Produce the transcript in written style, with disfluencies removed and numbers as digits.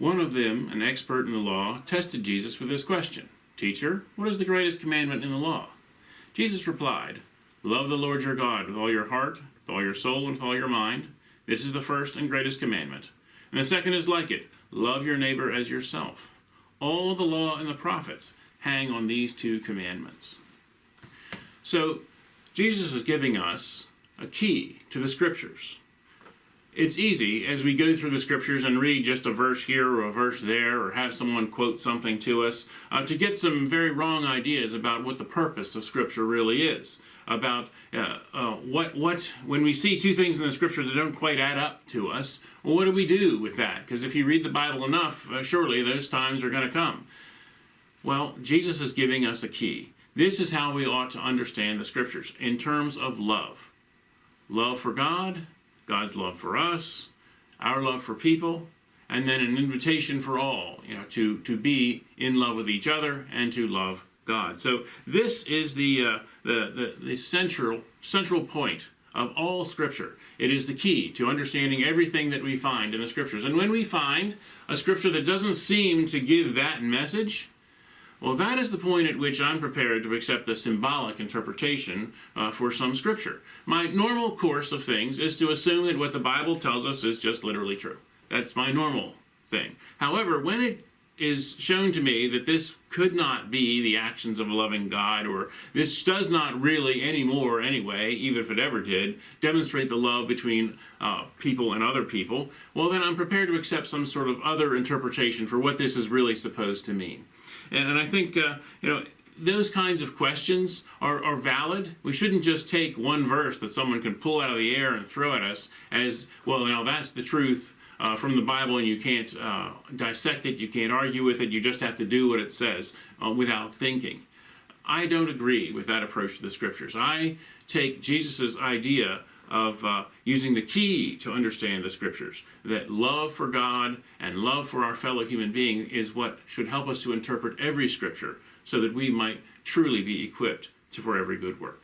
One of them, an expert in the law, tested Jesus with this question: "Teacher, what is the greatest commandment in the law?" Jesus replied, "Love the Lord your God with all your heart, with all your soul, and with all your mind. This is the first and greatest commandment. And the second is like it: love your neighbor as yourself. All the law and the prophets hang on these two commandments." So, Jesus is giving us a key to the Scriptures. It's easy, as we go through the Scriptures and read just a verse here or a verse there, or have someone quote something to us, to get some very wrong ideas about what the purpose of Scripture really is. About when we see two things in the Scripture that don't quite add up to us, well, what do we do with that? Because if you read the Bible enough, surely those times are going to come. Well, Jesus is giving us a key. This is how we ought to understand the Scriptures in terms of love. Love for God, God's love for us, our love for people, and then an invitation for all, to be in love with each other and to love God. So this is the central point of all Scripture. It is the key to understanding everything that we find in the Scriptures. And when we find a Scripture that doesn't seem to give that message, well, that is the point at which I'm prepared to accept the symbolic interpretation for some Scripture. My normal course of things is to assume that what the Bible tells us is just literally true. That's my normal thing. However, when it is shown to me that this could not be the actions of a loving God, or this does not really anymore anyway, even if it ever did, demonstrate the love between people and other people, well, then I'm prepared to accept some sort of other interpretation for what this is really supposed to mean. And I think, those kinds of questions are valid. We shouldn't just take one verse that someone can pull out of the air and throw at us as, well, now that's the truth from the Bible, and you can't dissect it, you can't argue with it, you just have to do what it says without thinking. I don't agree with that approach to the Scriptures. I take Jesus' idea of using the key to understand the Scriptures, that love for God and love for our fellow human being is what should help us to interpret every Scripture so that we might truly be equipped for every good work.